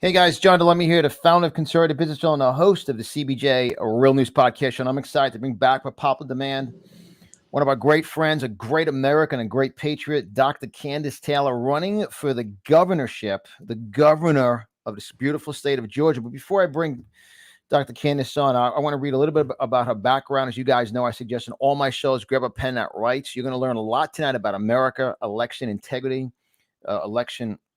Hey guys, John Di Lemme here, the founder of Conservative Business Journal and the host of the CBJ Real News Podcast Show. And I'm excited to bring back with popular demand one of our great friends, a great American, a great patriot, Dr. Kandiss Taylor, running for the governorship, the governor of this beautiful state of Georgia. But before I bring Dr. Kandiss on, I want to read a little bit about her background. As you guys know, I suggest in all my shows, grab a pen that writes. You're going to learn a lot tonight about America, election integrity,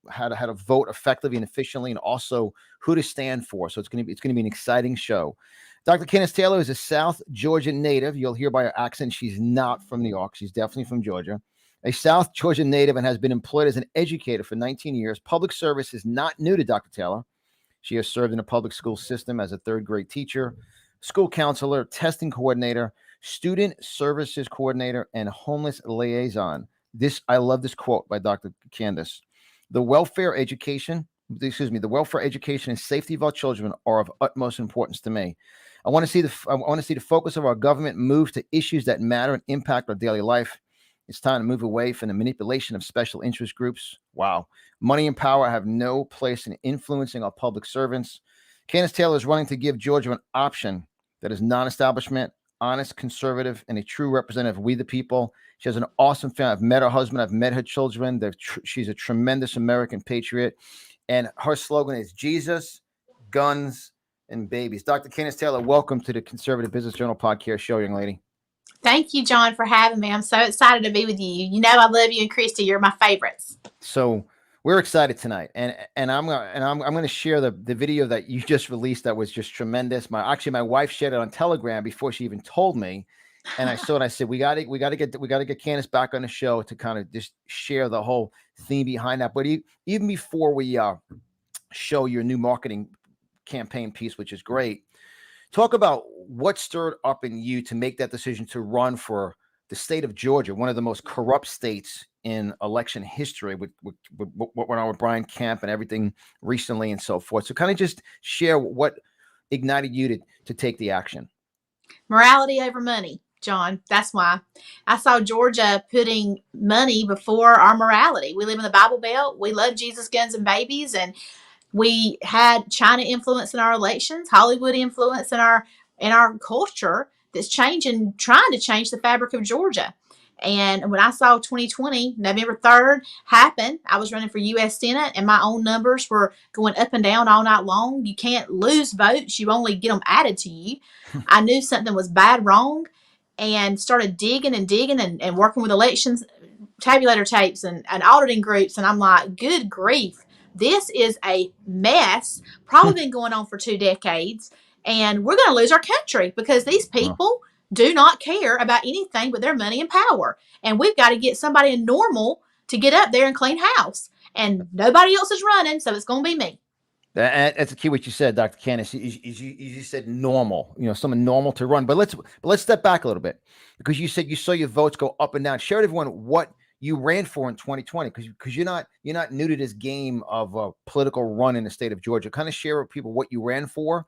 how to vote effectively and efficiently, and also who to stand for. So it's going to be an exciting show. Dr. Kandiss Taylor is a South Georgia native. You'll hear by her accent she's not from New York. She's definitely from Georgia. A South Georgia native and has been employed as an educator for 19 years. Public service is not new to Dr. Taylor. She has served in the public school system as a third grade teacher, school counselor, testing coordinator, student services coordinator, and homeless liaison. I love this quote by Dr. Kandiss. The welfare education and safety of our children are of utmost importance to me. I want to see the focus of our government move to issues that matter and impact our daily life. It's time to move away from the manipulation of special interest groups. Wow. Money and power have no place in influencing our public servants. Kandiss Taylor is running to give Georgia an option that is non-establishment, honest, conservative, and a true representative of we the people. She has an awesome family. I've met her husband. I've met her children. She's a tremendous American patriot. And her slogan is Jesus, guns, and babies. Dr. Kandiss Taylor, welcome to the Conservative Business Journal Podcast Show, young lady. Thank you, John, for having me. I'm so excited to be with you. You know I love you and Christy. You're my favorites. So we're excited tonight, and I'm going to share the video that you just released that was just tremendous. My wife shared it on Telegram before she even told me, and I saw it. I said we got to get Kandiss back on the show to kind of just share the whole theme behind that. But even before we show your new marketing campaign piece, which is great, talk about what stirred up in you to make that decision to run for the state of Georgia, one of the most corrupt states in election history, with what went on with Brian Kemp and everything recently and so forth. So kind of just share what ignited you to take the action. Morality over money, John. That's why I saw Georgia putting money before our morality. We live in the Bible Belt. We love Jesus, guns, and babies. And we had China influence in our elections, Hollywood influence in our culture that's trying to change the fabric of Georgia. And when I saw 2020, November 3rd happen, I was running for U.S. Senate, and my own numbers were going up and down all night long. You can't lose votes. You only get them added to you. I knew something was bad wrong and started digging and working with elections, tabulator tapes and auditing groups. And I'm like, good grief. This is a mess, probably been going on for 2 decades, and we're going to lose our country because these people do not care about anything but their money and power. And we've got to get somebody normal to get up there and clean house. And nobody else is running, so it's going to be me. That's the key what you said, Dr. Kandiss. You said normal, someone normal to run. But let's step back a little bit, because you said you saw your votes go up and down. Share with everyone what you ran for in 2020, because you're not new to this game of a political run in the state of Georgia. Kind of share with people what you ran for,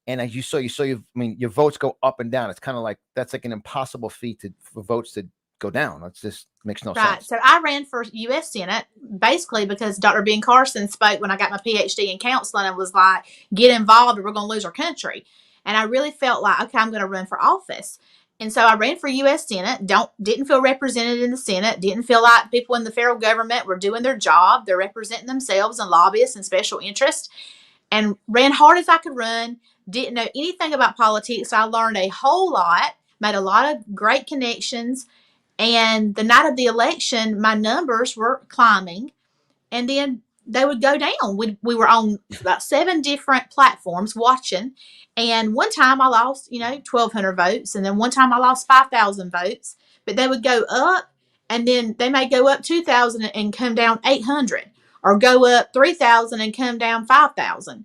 and as you saw your votes go up and down. It's kind of like that's like an impossible feat for votes to go down. It just makes no sense. Right. So I ran for U.S. Senate basically because Dr. Ben Carson spoke when I got my PhD in counseling and was like, "Get involved, or we're going to lose our country." And I really felt like, okay, I'm going to run for office. And so I ran for U.S. Senate. Didn't feel represented in the Senate. Didn't feel like people in the federal government were doing their job. They're representing themselves and lobbyists and special interests. And ran hard as I could run. Didn't know anything about politics. So I learned a whole lot. Made a lot of great connections. And the night of the election, my numbers were climbing. And then they would go down. We were on about 7 different platforms watching. And one time I lost, 1,200 votes. And then one time I lost 5,000 votes. But they would go up, and then they may go up 2,000 and come down 800, or go up 3,000 and come down 5,000.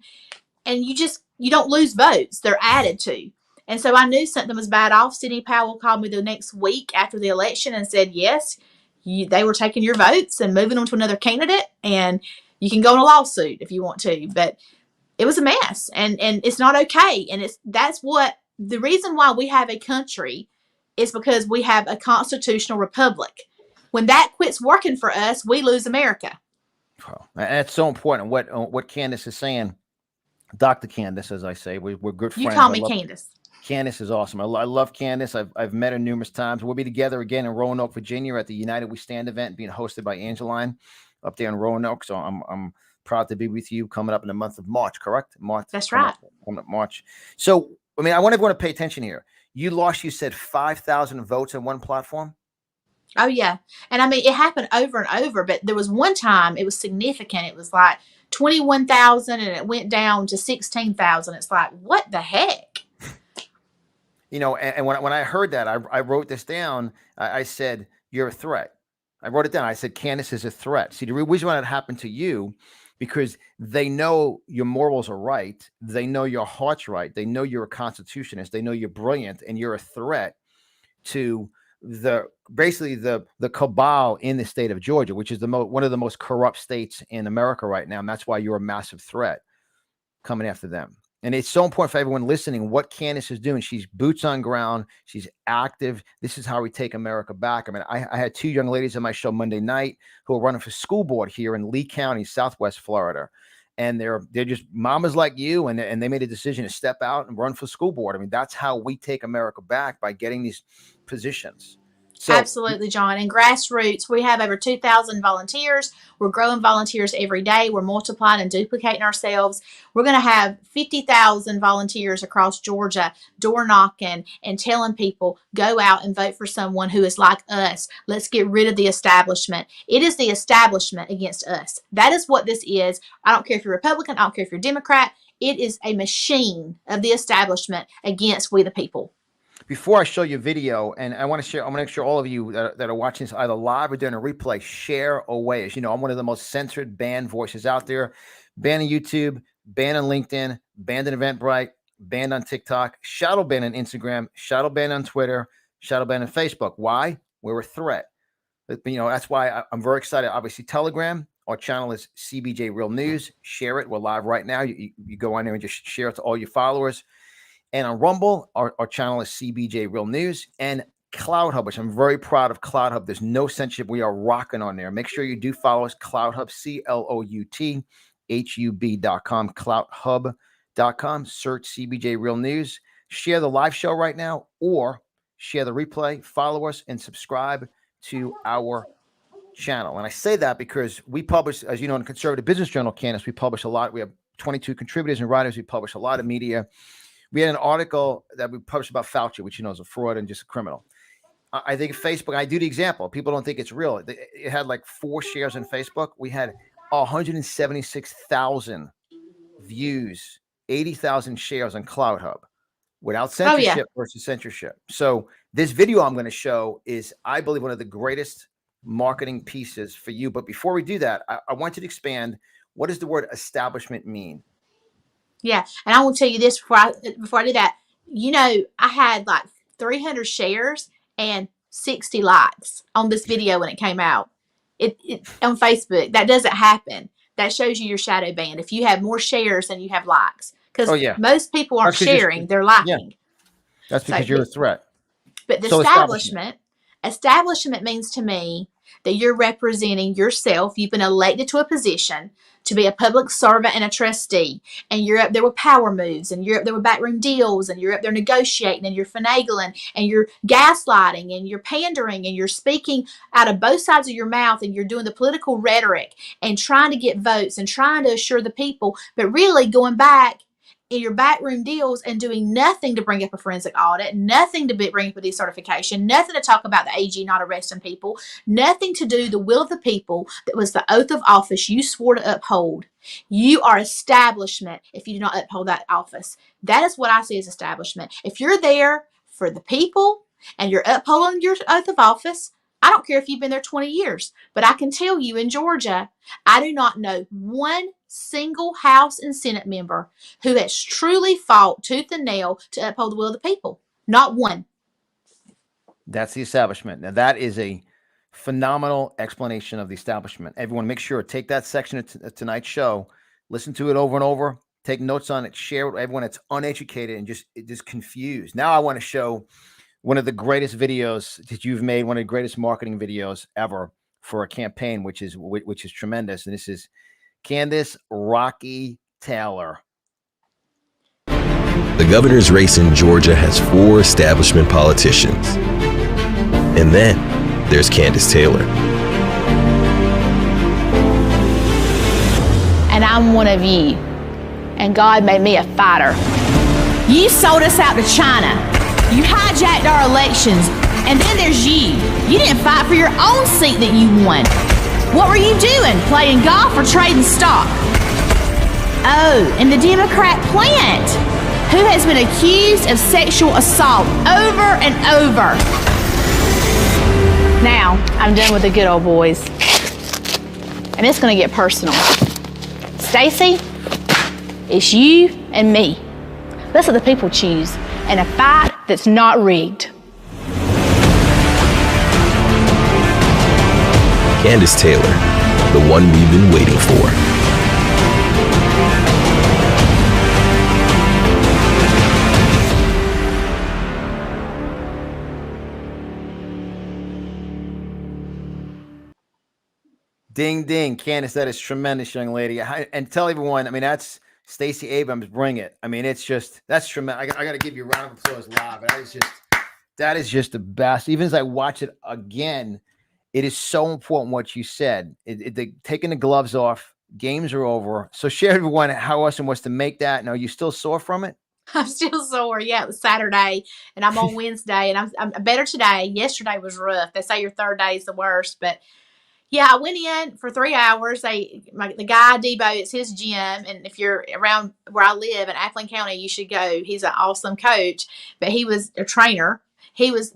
And you don't lose votes. They're added to. And so I knew something was bad off. Sidney Powell called me the next week after the election and said, yes, they were taking your votes and moving on to another candidate, and you can go in a lawsuit if you want to. But it was a mess, and it's not okay. And that's what the reason why we have a country is, because we have a constitutional republic. When that quits working for us, we lose America. Oh, that's so important. What Kandiss is saying, Dr. Kandiss, as I say, we're good friends. You call me Kandiss. Kandiss is awesome. I love Kandiss. I've met her numerous times. We'll be together again in Roanoke, Virginia, at the United We Stand event being hosted by Angeline up there in Roanoke. So I'm proud to be with you coming up in the month of March, correct? March. That's right. March. So, I want everyone to pay attention here. You said 5,000 votes on one platform? Oh, yeah. And it happened over and over, but there was one time it was significant. It was like 21,000 and it went down to 16,000. It's like, what the heck? And when I heard that, I wrote this down. I said, you're a threat. I wrote it down. I said, Kandiss is a threat. See, the reason why that happened to you, because they know your morals are right. They know your heart's right. They know you're a constitutionist. They know you're brilliant, and you're a threat to basically the cabal in the state of Georgia, which is one of the most corrupt states in America right now. And that's why you're a massive threat coming after them. And it's so important for everyone listening what Kandiss is doing. She's boots on ground. She's active. This is how we take America back. I had 2 young ladies on my show Monday night who are running for school board here in Lee County, Southwest Florida. And they're just mamas like you, and they made a decision to step out and run for school board. That's how we take America back, by getting these positions. So, absolutely, John. And grassroots, we have over 2,000 volunteers. We're growing volunteers every day. We're multiplying and duplicating ourselves. We're going to have 50,000 volunteers across Georgia, door knocking and telling people, go out and vote for someone who is like us. Let's get rid of the establishment. It is the establishment against us. That is what this is. I don't care if you're Republican. I don't care if you're Democrat. It is a machine of the establishment against we the people. Before I show you video, and I'm going to make sure all of you that are watching this either live or during a replay share away. As you know, I'm one of the most censored banned voices out there. Banned on YouTube, banned on LinkedIn, banned on Eventbrite, banned on TikTok, shadow banned on Instagram, shadow banned on Twitter, shadow banned on Facebook. Why? We're a threat. That's why I'm very excited. Obviously, Telegram, our channel is CBJ Real News. Share it. We're live right now. You go on there and just share it to all your followers. And on Rumble, our channel is CBJ Real News, and CloutHub, which I'm very proud of CloutHub. There's no censorship. We are rocking on there. Make sure you do follow us, CloutHub, CLOUTHUB.com, CloutHub.com. Search CBJ Real News. Share the live show right now, or share the replay. Follow us and subscribe to our channel. And I say that because we publish, as you know, in the Conservative Business Journal, Kandiss, we publish a lot. We have 22 contributors and writers. We publish a lot of media. We had an article that we published about Fauci, which is a fraud and just a criminal. I think Facebook, I do the example. People don't think it's real. It had like 4 shares on Facebook. We had 176,000 views, 80,000 shares on CloutHub without censorship versus censorship. So this video I'm going to show is, I believe, one of the greatest marketing pieces for you. But before we do that, I want you to expand. What does the word establishment mean? Yeah, and I will tell you this before I do that. I had like 300 shares and 60 likes on this video when it came out. It on Facebook. That doesn't happen. That shows you your shadow banned. If you have more shares than you have likes, because most people aren't sharing, they're liking. Yeah. That's because you're a threat. But the establishment means to me that you're representing yourself. You've been elected to a position to be a public servant and a trustee, and you're up there with power moves, and you're up there with backroom deals, and you're up there negotiating, and you're finagling, and you're gaslighting, and you're pandering, and you're speaking out of both sides of your mouth, and you're doing the political rhetoric and trying to get votes and trying to assure the people, but really going back in your backroom deals and doing nothing to bring up a forensic audit, nothing to bring up a decertification, nothing to talk about the AG not arresting people, nothing to do the will of the people that was the oath of office you swore to uphold. You are establishment if you do not uphold that office. That is what I see as establishment. If you're there for the people and you're upholding your oath of office, I don't care if you've been there 20 years, but I can tell you in Georgia, I do not know one single House and Senate member who has truly fought tooth and nail to uphold the will of the people. Not one. That's the establishment. Now, that is a phenomenal explanation of the establishment. Everyone, make sure, take that section of tonight's show, listen to it over and over, take notes on it, share it with everyone that's uneducated and just confused. Now I want to show one of the greatest videos that you've made, one of the greatest marketing videos ever for a campaign, which is tremendous. And this is Kandiss "Rocky" Taylor. The governor's race in Georgia has 4 establishment politicians. And then there's Kandiss Taylor. And I'm one of you. And God made me a fighter. You sold us out to China. You hijacked our elections. And then there's you. You didn't fight for your own seat that you won. What were you doing? Playing golf or trading stock? Oh, and the Democrat plant, who has been accused of sexual assault over and over. Now, I'm done with the good old boys. And it's gonna get personal. Stacy, it's you and me. Let's let the people choose in a fight that's not rigged. Kandiss Taylor, the one we've been waiting for. Ding, ding. Kandiss, that is tremendous, young lady. And tell everyone, I mean, that's Stacey Abrams, bring it. I mean, it's just, that's tremendous. I got to give you a round of applause live. That is just the best. Even as I watch it again, it is so important what you said. Taking the gloves off, games are over. So share everyone how awesome was to make that. And are you still sore from it? I'm still sore. Yeah, it was Saturday, and I'm on Wednesday, and I'm better today. Yesterday was rough. They say your third day is the worst, but yeah, I went in for 3 hours. The guy, Debo, it's his gym. And if you're around where I live in Athling County, you should go. He's an awesome coach, but he was a trainer. He was,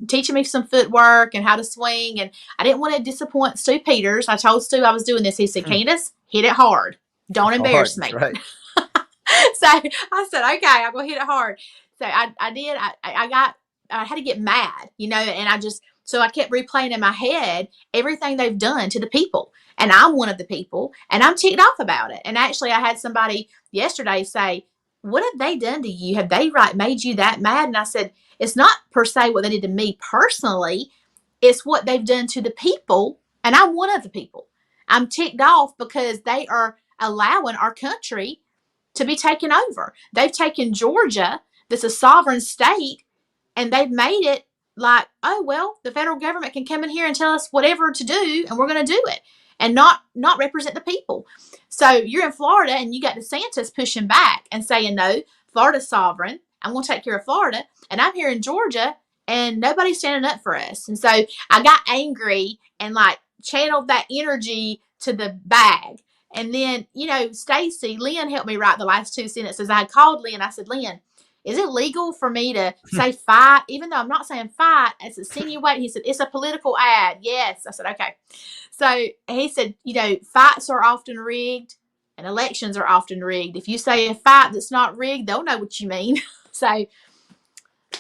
teaching me some footwork and how to swing. And I didn't want to disappoint Stu Peters. I told Stu I was doing this. He said, Kandiss, hit it hard. Don't embarrass me. Right. So I said, okay, I'm going to hit it hard. So I did. I had to get mad, and so I kept replaying in my head everything they've done to the people. And I'm one of the people, and I'm ticked off about it. And actually, I had somebody yesterday say, what have they done to you? Have they made you that mad? And I said, it's not per se what they did to me personally. It's what they've done to the people. And I'm one of the people. I'm ticked off because they are allowing our country to be taken over. They've taken Georgia, that's a sovereign state, and they've made it like, oh, well, the federal government can come in here and tell us whatever to do, and we're going to do it, and not represent the people. So you're in Florida, and you got DeSantis pushing back and saying, no, Florida's sovereign. I'm going to take care of Florida. And I'm here in Georgia, and nobody's standing up for us. And so I got angry and channeled that energy to the bag. And then, Stacy, Lynn helped me write the last 2 sentences. I had called Lynn. I said, Lynn, is it legal for me to say fight? Even though I'm not saying fight, it's insinuating. He said, it's a political ad. Yes. I said, okay. So he said, fights are often rigged and elections are often rigged. If you say a fight that's not rigged, they'll know what you mean. So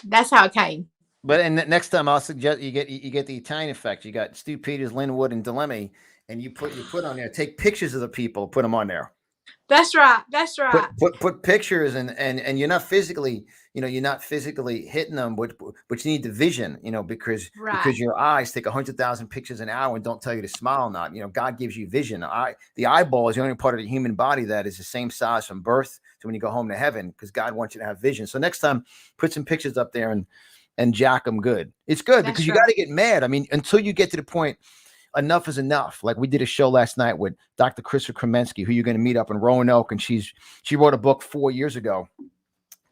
that's how it came. But and next time I'll suggest you get the Italian effect. You got Stu Peters, Linwood, and Di Lemme, and you put on there, take pictures of the people, put them on there. That's right. That's right. Put pictures and you're not physically, you're not physically hitting them, but you need the vision, because Right. your eyes take 100,000 pictures an hour and don't tell you to smile or not. God gives you vision. The eyeball is the only part of the human body that is the same size from birth to when you go home to heaven, because God wants you to have vision. So next time, put some pictures up there and jack them good. It's good because you got to get mad. I mean, until you get to the point enough is enough. Like we did a show last night with Dr. Krista Kremensky, who you're going to meet up in Roanoke, and she wrote a book 4 years ago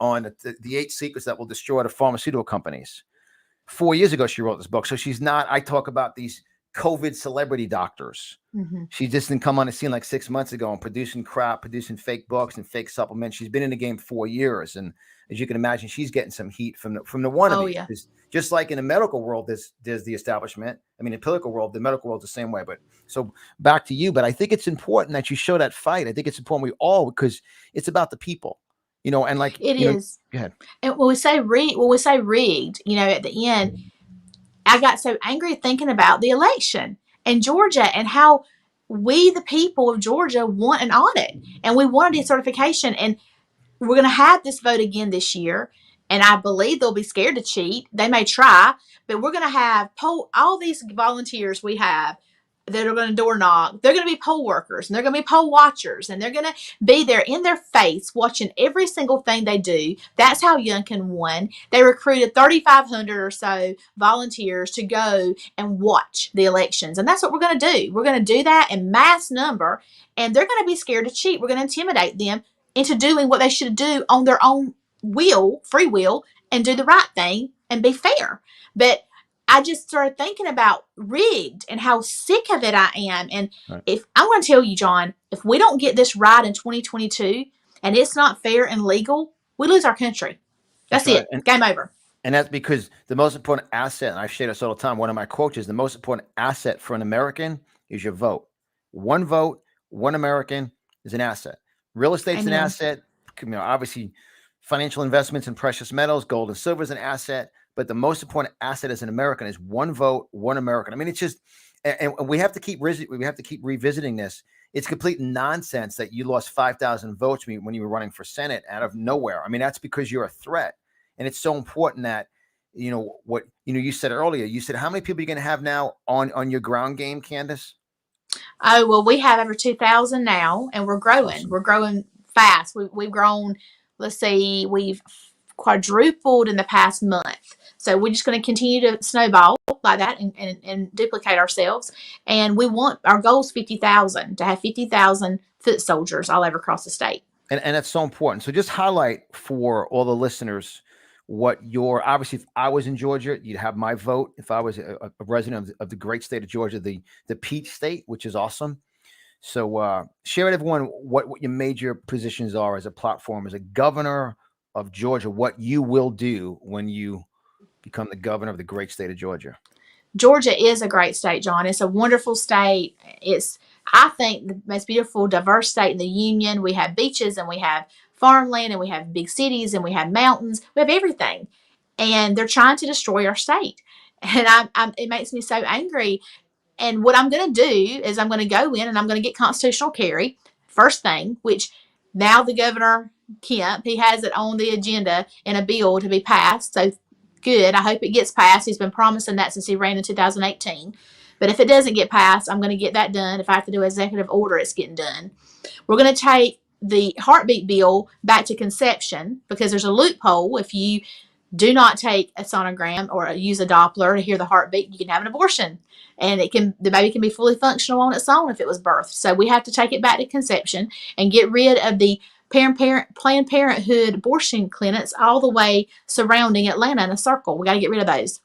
on the 8 secrets that will destroy the pharmaceutical companies. 4 years ago, she wrote this book. So she's not. I talk about these COVID celebrity doctors. Mm-hmm. She just didn't come on the scene like 6 months ago and producing crap, producing fake books and fake supplements. She's been in the game 4 years, and as you can imagine, she's getting some heat from the wannabe. Oh, yeah. Just like in the medical world, there's the establishment. I mean, in the political world, the medical world's the same way. But so back to you. But I think it's important that you show that fight. I think it's important because it's about the people, and like it is. Go ahead. And when we say rigged, at the end, I got so angry thinking about the election in Georgia and how we, the people of Georgia, want an audit and we want a decertification. And we're going to have this vote again this year. And I believe they'll be scared to cheat. They may try, but we're going to have all these volunteers we have that are going to door knock. They're going to be poll workers and they're going to be poll watchers and they're going to be there in their face watching every single thing they do. That's how Youngkin won. They recruited 3,500 or so volunteers to go and watch the elections. And that's what we're going to do. We're going to do that in mass number, and they're going to be scared to cheat. We're going to intimidate them into doing what they should do on their own free will, and do the right thing and be fair. But I just started thinking about rigged and how sick of it I am. And if I'm going to tell you, John, if we don't get this right in 2022 and it's not fair and legal, we lose our country. That's it. And game over. And that's because the most important asset, and I share this all the time, one of my quotes is the most important asset for an American is your vote. One vote, one American is an asset. Real estate's an asset. Obviously, financial investments in precious metals, gold and silver is an asset. But the most important asset as an American is one vote, one American. I mean, it's just, and we have to keep revisiting this. It's complete nonsense that you lost 5,000 votes when you were running for Senate out of nowhere. I mean, that's because you're a threat, and it's so important that you said earlier. You said how many people are you going to have now on your ground game, Kandiss? Oh well, we have over 2,000 now, and we're growing. Awesome. We're growing fast. We've grown. Let's see, we've quadrupled in the past month. So we're just going to continue to snowball like that and duplicate ourselves. And our goal is 50,000, to have 50,000 foot soldiers all over across the state. And that's so important. So just highlight for all the listeners what obviously, if I was in Georgia, you'd have my vote. If I was a resident of the great state of Georgia, the Peach State, which is awesome. So share with everyone what your major positions are as a platform, as a governor of Georgia, what you will do when you become the governor of the great state of Georgia. Georgia is a great state, John. It's a wonderful state. It's, I think, the most beautiful, diverse state in the union. We have beaches and we have farmland and we have big cities and we have mountains. We have everything. And they're trying to destroy our state. And it makes me so angry. And what I'm going to do is I'm going to go in and I'm going to get constitutional carry, first thing, which now the governor, Kemp, he has it on the agenda in a bill to be passed. So good. I hope it gets passed. He's been promising that since he ran in 2018. But if it doesn't get passed, I'm going to get that done. If I have to do an executive order, it's getting done. We're going to take the heartbeat bill back to conception because there's a loophole. If you do not take a sonogram or use a Doppler to hear the heartbeat, you can have an abortion. And the baby can be fully functional on its own if it was birthed. So we have to take it back to conception and get rid of the Planned Parenthood abortion clinics all the way surrounding Atlanta in a circle. We got to get rid of those.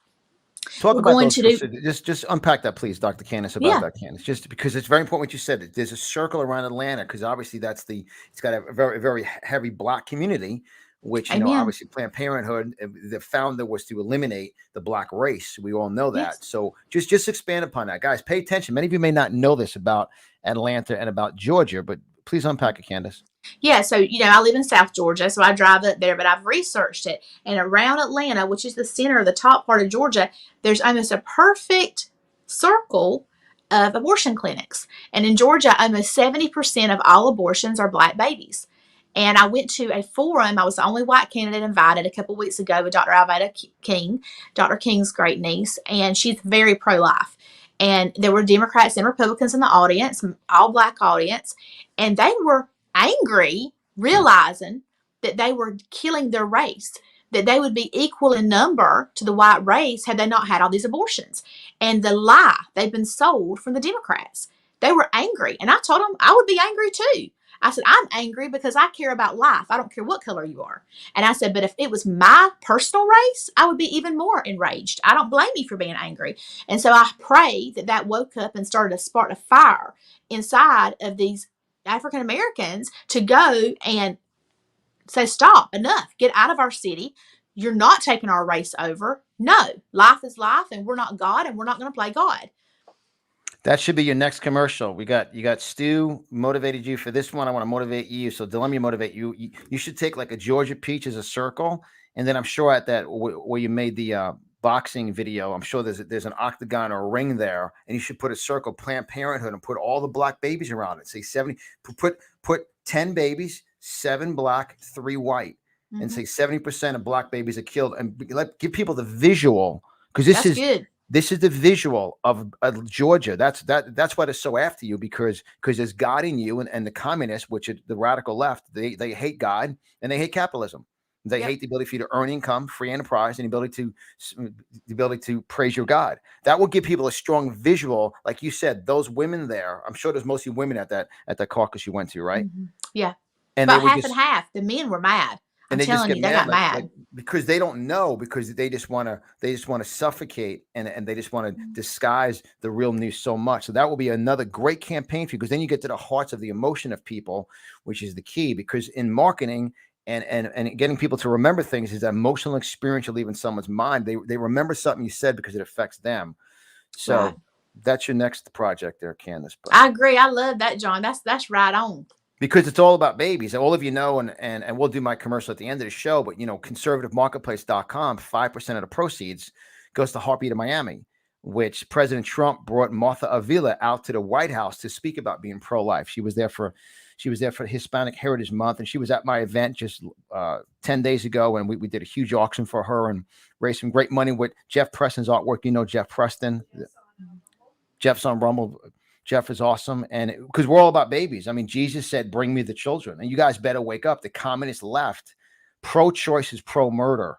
Talk about those. Just unpack that, please, Dr. Kandiss, about that, Kandiss. Just because it's very important what you said. There's a circle around Atlanta because obviously it's got a very, very heavy Black community, which, obviously Planned Parenthood, the founder was to eliminate the Black race. We all know that. Yes. So just expand upon that. Guys, pay attention. Many of you may not know this about Atlanta and about Georgia, but please unpack it, Kandiss. Yeah, so, I live in South Georgia, so I drive up there, but I've researched it. And around Atlanta, which is the center of the top part of Georgia, there's almost a perfect circle of abortion clinics. And in Georgia, almost 70% of all abortions are black babies. And I went to a forum. I was the only white candidate invited a couple weeks ago with Dr. Alveda King, Dr. King's great niece, and she's very pro-life. And there were Democrats and Republicans in the audience, all black audience, and they were angry, realizing that they were killing their race, that they would be equal in number to the white race had they not had all these abortions. And the lie they've been sold from the Democrats. They were angry. And I told them I would be angry too. I said, I'm angry because I care about life. I don't care what color you are. And I said, but if it was my personal race, I would be even more enraged. I don't blame you for being angry. And so I pray that that woke up and started to spark a fire inside of these African Americans to go and say, stop, enough, get out of our city. You're not taking our race over. No, life is life, and we're not God, and we're not going to play God. That should be your next commercial. You got Stu motivated you for this one. I want to motivate you. So Di Lemme motivate you. You should take like a Georgia peach as a circle, and then I'm sure at that where you made the boxing video, I'm sure there's an octagon or a ring there, and you should put a circle, Planned Parenthood, and put all the black babies around it. Say 70. Put 10 babies, 7 black, 3 white, and say 70% of black babies are killed, and give people the visual, because this is good. This is the visual of Georgia. That's why they're so after you, because there's God in you, and the communists, which are the radical left, they hate God and they hate capitalism. They hate the ability for you to earn income, free enterprise, and the ability to praise your God. That will give people a strong visual, like you said. Those women there, I'm sure there's mostly women at that caucus you went to, right? Mm-hmm. Yeah, and about half and half. The men were mad. And they just get mad, they got mad because they don't know, because they just want to suffocate, and they just want to disguise the real news so much. So that will be another great campaign for you, because then you get to the hearts of the emotion of people, which is the key. Because in marketing and getting people to remember things is that emotional experience you leave in someone's mind. They remember something you said because it affects them. So that's your next project there, Kandiss. I agree. I love that, John. That's right on. Because it's all about babies. All of you know, and we'll do my commercial at the end of the show, but conservativemarketplace.com, 5% of the proceeds goes to Heartbeat of Miami, which President Trump brought Martha Avila out to the White House to speak about being pro-life. She was there for Hispanic Heritage Month, and she was at my event just 10 days ago, and we did a huge auction for her and raised some great money with Jeff Preston's artwork. You know Jeff Preston. Jeff's on Rumble. Jeff is awesome. And because we're all about babies. I mean, Jesus said, bring me the children. And you guys better wake up. The communist left, pro-choice is pro-murder.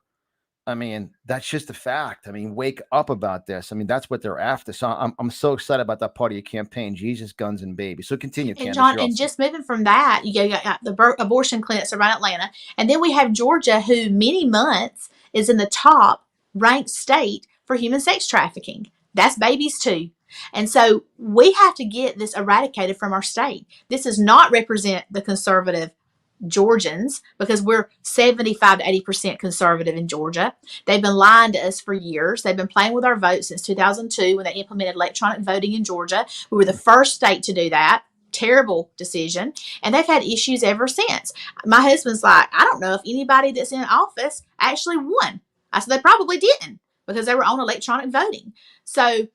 I mean, that's just a fact. I mean, wake up about this. I mean, that's what they're after. So I'm so excited about that part of your campaign, Jesus, Guns, and Babies. So continue, Kandiss. And John, and just moving from that, you got the abortion clinics around Atlanta. And then we have Georgia, who many months is in the top ranked state for human sex trafficking. That's babies too. And so we have to get this eradicated from our state. This does not represent the conservative Georgians, because we're 75 to 80% conservative in Georgia. They've been lying to us for years. They've been playing with our votes since 2002 when they implemented electronic voting in Georgia. We were the first state to do that. Terrible decision. And they've had issues ever since. My husband's like, I don't know if anybody that's in office actually won. I said, they probably didn't, because they were on electronic voting. So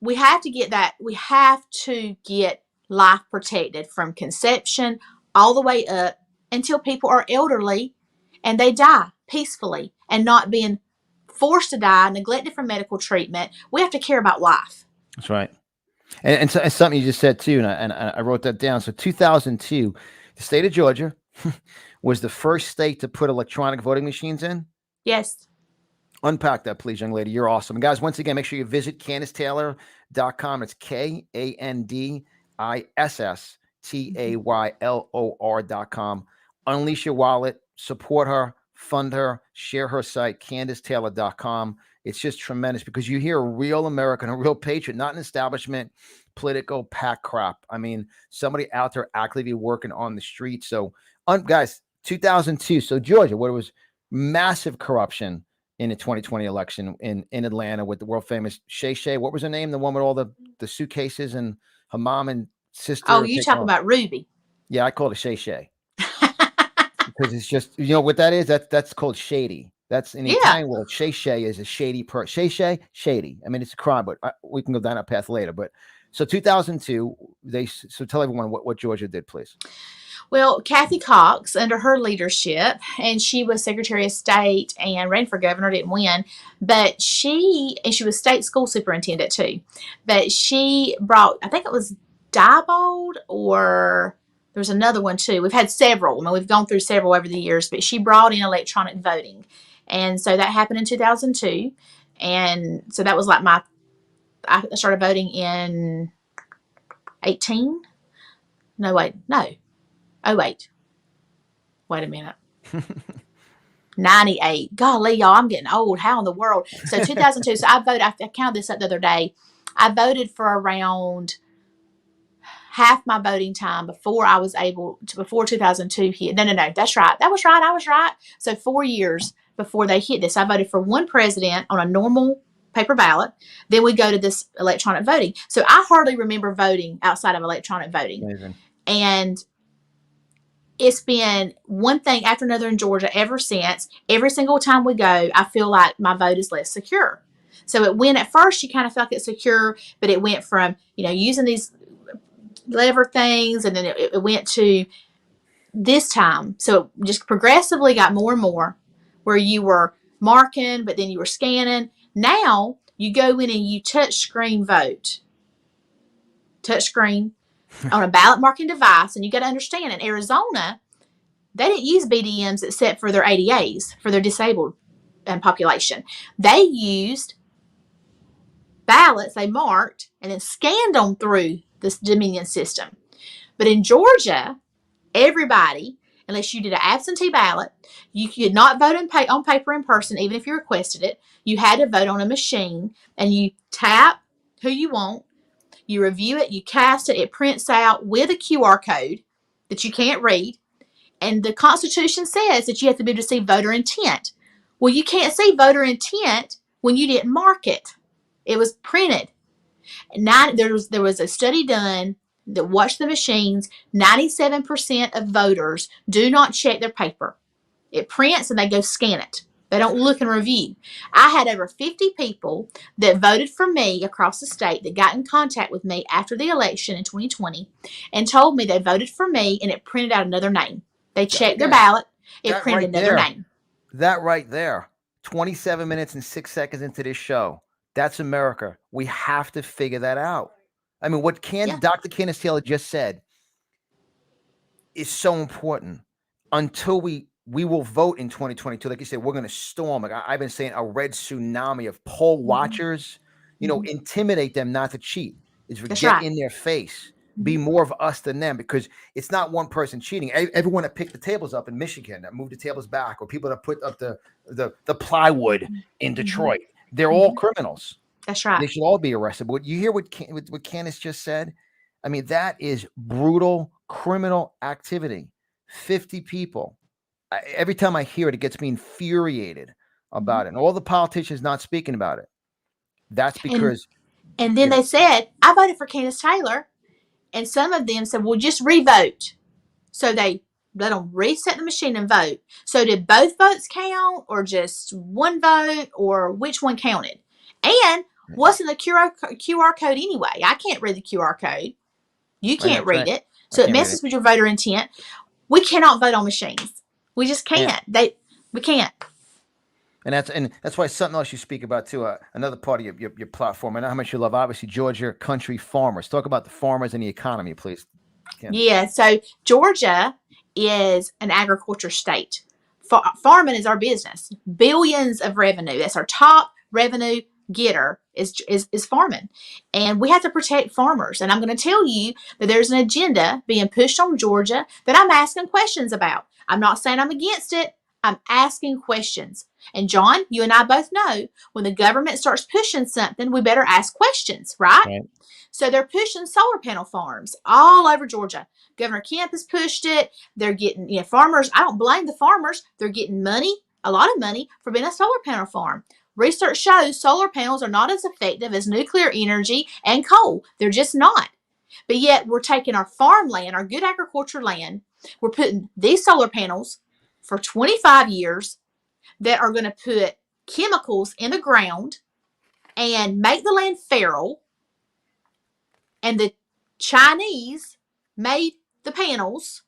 we have to get that. We have to get life protected from conception all the way up until people are elderly and they die peacefully and not being forced to die, neglected for medical treatment. We have to care about life. That's right. And so, and something you just said too, and I wrote that down. So 2002, the state of Georgia was the first state to put electronic voting machines in. Yes. Unpack that, please, young lady. You're awesome. And guys, once again, make sure you visit KandissTaylor.com. It's KandissTaylor.com. Unleash your wallet, support her, fund her, share her site, KandissTaylor.com. It's just tremendous, because you hear a real American, a real patriot, not an establishment, political pack crap. I mean, somebody out there actively working on the street. So, guys, 2002. So Georgia, where it was massive corruption in the 2020 election in Atlanta with the world famous Shay. What was her name? The one with all the suitcases and her mom and sister. Oh, you talk about Ruby. Yeah, I call it Shay. Because it's just, you know what that is? That's called shady. That's in the Italian world. Shay is a shady person. Shady. I mean, it's a crime, but we can go down that path later. But So 2002, so tell everyone what Georgia did, please. Well, Kathy Cox, under her leadership, and she was Secretary of State and ran for governor, didn't win, but she was state school superintendent too. But she brought, I think it was Diebold, or there's another one too. We've had several. I mean, we've gone through several over the years, but she brought in electronic voting. And so that happened in 2002. And so that was like I started voting in 18. No, wait, no. Oh, wait a minute. 98. Golly, y'all, I'm getting old. How in the world? So 2002. So I voted, I counted this up the other day. I voted for around half my voting time before I was able to, before 2002 hit. No, that's right. That was right. I was right. So 4 years before they hit this, I voted for one president on a normal paper ballot. Then we go to this electronic voting. So I hardly remember voting outside of electronic voting. Amazing. And it's been one thing after another in Georgia ever since. Every single time we go, I feel like my vote is less secure. So it went, at first you kind of felt it's secure, but it went from, using these lever things, and then it went to this time. So it just progressively got more and more where you were marking, but then you were scanning. Now you go in and you touch screen vote. Touch screen. On a ballot marking device, and you got to understand, in Arizona, they didn't use BDMs except for their ADAs, for their disabled population. They used ballots they marked and then scanned them through this Dominion system. But in Georgia, everybody, unless you did an absentee ballot, you could not vote on paper in person, even if you requested it. You had to vote on a machine, and you tap who you want. You review it, you cast it, it prints out with a QR code that you can't read. And the Constitution says that you have to be able to see voter intent. Well, you can't see voter intent when you didn't mark it. It was printed. There was a study done that watched the machines. 97% of voters do not check their paper. It prints and they go scan it. They don't look and review. I had over 50 people that voted for me across the state that got in contact with me after the election in 2020 and told me they voted for me, and it printed out another name. They checked their ballot. It printed another name. That right there, 27 minutes and 6 seconds into this show. That's America. We have to figure that out. I mean, what Dr. Kandiss Taylor just said is so important. Until we will vote in 2022. Like you said, we're going to storm. Like I've been saying, a red tsunami of poll watchers, intimidate them not to cheat. Get in their face. Be more of us than them, because it's not one person cheating. Everyone that picked the tables up in Michigan, that moved the tables back, or people that put up the plywood in Detroit, they're all criminals. That's right. They should all be arrested. But you hear what Kandiss just said? I mean, that is brutal criminal activity. 50 people. Every time I hear it, it gets me infuriated about it. And all the politicians not speaking about it. That's because. And then they said, I voted for Kandiss Taylor. And some of them said, well, just revote. So they let them reset the machine and vote. So did both votes count, or just one vote, or which one counted? And what's in the QR code anyway? I can't read the QR code. You can't read it. So it messes with your voter intent. We cannot vote on machines. We just can't. We can't. And that's why something else you speak about too. Another part of your platform. I know how much you love, obviously, Georgia country farmers. Talk about the farmers and the economy, please. Yeah. So Georgia is an agriculture state. Farming is our business. Billions of revenue. That's our top revenue getter is farming. And we have to protect farmers. And I'm going to tell you that there's an agenda being pushed on Georgia that I'm asking questions about. I'm not saying I'm against it. I'm asking questions. And John, you and I both know when the government starts pushing something, we better ask questions, right? So they're pushing solar panel farms all over Georgia. Governor Kemp has pushed it. They're getting, farmers. I don't blame the farmers. They're getting money, a lot of money, for being a solar panel farm. Research shows solar panels are not as effective as nuclear energy and coal. They're just not. But yet we're taking our farmland, our good agriculture land, we're putting these solar panels for 25 years that are going to put chemicals in the ground and make the land feral And the Chinese made the panels